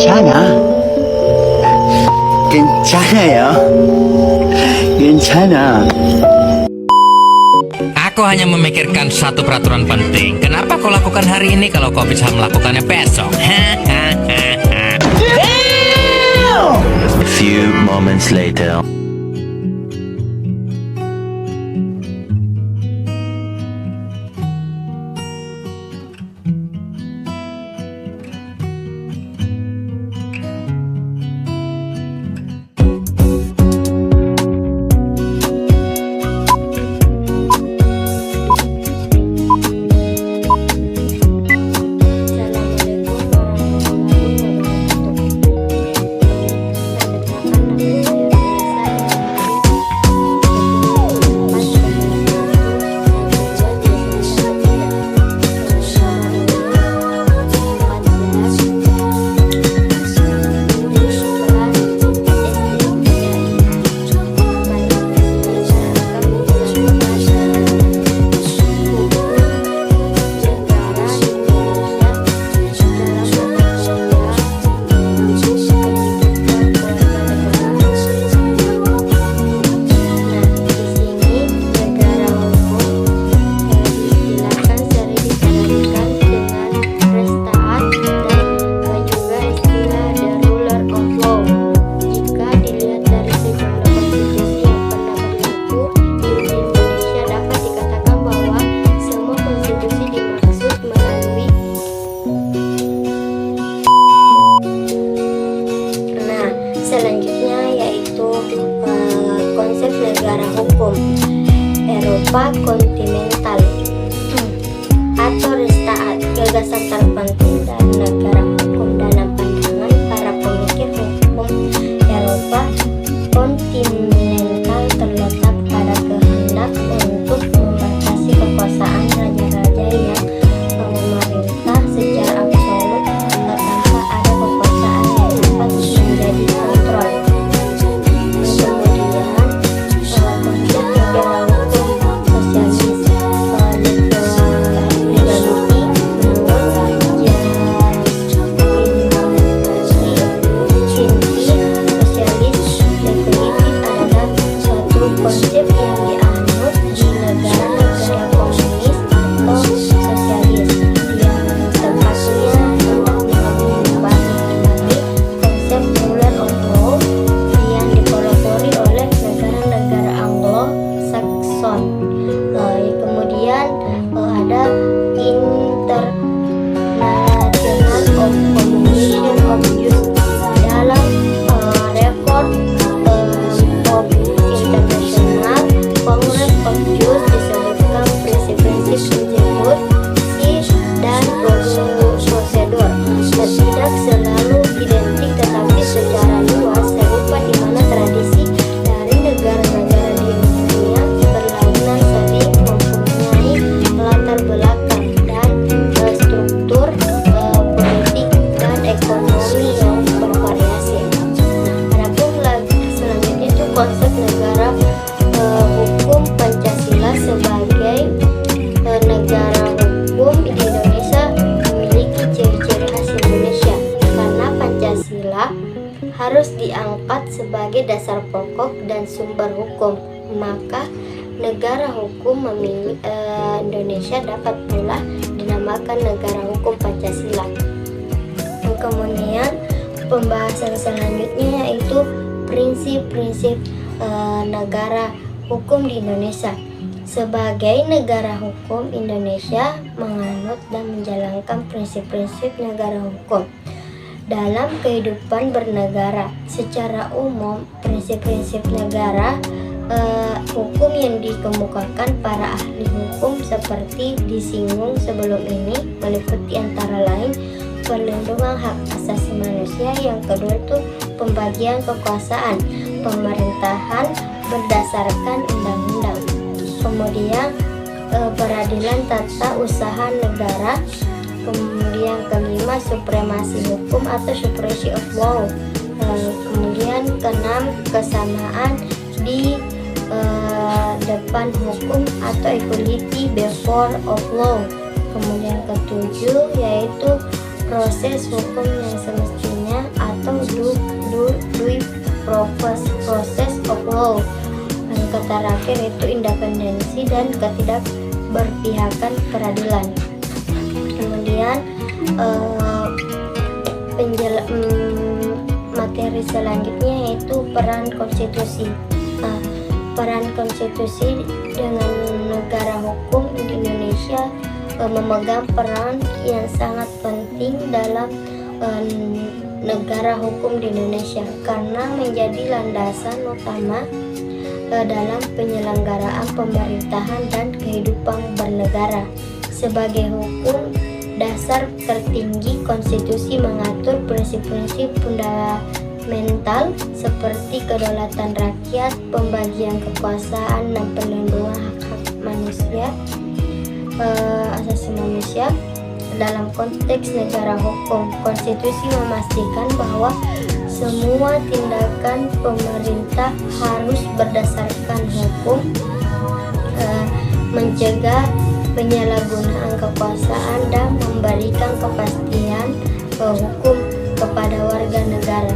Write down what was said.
괜찮아. 괜찮아요. 괜찮아. Aku hanya memikirkan satu peraturan penting. Kenapa kau lakukan hari ini kalau kau bisa melakukannya besok? A few moments later. Selanjutnya yaitu konsep negara hukum Eropa kontinental atau Rechtsstaat, gagasan terpenting dari negara hukum dalam pandangan para pemikir hukum Eropa kontinental terletak pada kehendak untuk membatasi kekuasaan raja-raja yang memerintah secara absolut tanpa ada kekuasaan yang dapat menjadi kontrol. Kemudian konsep negara hukum sosialis legality menurut sosialis legality adalah suatu konsep yang dianut di negara-negara komunis atau sosialis yang tempatnya mengubah kembali konsep rule of law yang dipelopori oleh negara-negara Anglo-Saxon. Kemudian ada International of Commission of Use dalam Record of International Congress of Use disebutkan prinsip-prinsip tersebut dan prosedur tidak selalu identik tetapi secara luas serupa di mana tradisi dari negara-negara di dunia berlainan sering mempunyai latar belakang dan struktur politik dan ekonomi yang bervariasi. Adapun selanjutnya itu konsep negara hukum Pancasila sebagai negara hukum di Indonesia memiliki ciri-ciri khas Indonesia karena Pancasila harus diangkat sebagai dasar pokok dan sumber hukum, maka negara hukum Indonesia dapat pula dinamakan negara hukum Pancasila. Kemudian pembahasan selanjutnya yaitu prinsip-prinsip negara hukum di Indonesia. Sebagai negara hukum, Indonesia menganut dan menjalankan prinsip-prinsip negara hukum dalam kehidupan bernegara. Secara umum, prinsip-prinsip negara hukum yang dikemukakan para ahli hukum seperti disinggung sebelum ini meliputi antara lain perlindungan hak asasi manusia, yang kedua itu pembagian kekuasaan, pemerintahan berdasarkan undang-undang, kemudian peradilan tata usaha negara, kemudian kelima supremasi hukum atau supremacy of law, kemudian keenam kesamaan di depan hukum atau equality before of law, kemudian ketujuh yaitu proses hukum yang semestinya terakhir yaitu independensi dan ketidakberpihakan peradilan. Kemudian materi selanjutnya yaitu peran konstitusi. Peran konstitusi dengan negara hukum di Indonesia memegang peran yang sangat penting dalam negara hukum di Indonesia karena menjadi landasan utama dalam penyelenggaraan pemerintahan dan kehidupan bernegara. Sebagai hukum dasar tertinggi, konstitusi mengatur prinsip-prinsip fundamental seperti kedaulatan rakyat, pembagian kekuasaan, dan perlindungan hak-hak manusia, asasi manusia. Dalam konteks negara hukum, konstitusi memastikan bahwa semua tindakan pemerintah harus berdasarkan hukum, mencegah penyalahgunaan kekuasaan, dan memberikan kepastian hukum kepada warga negara.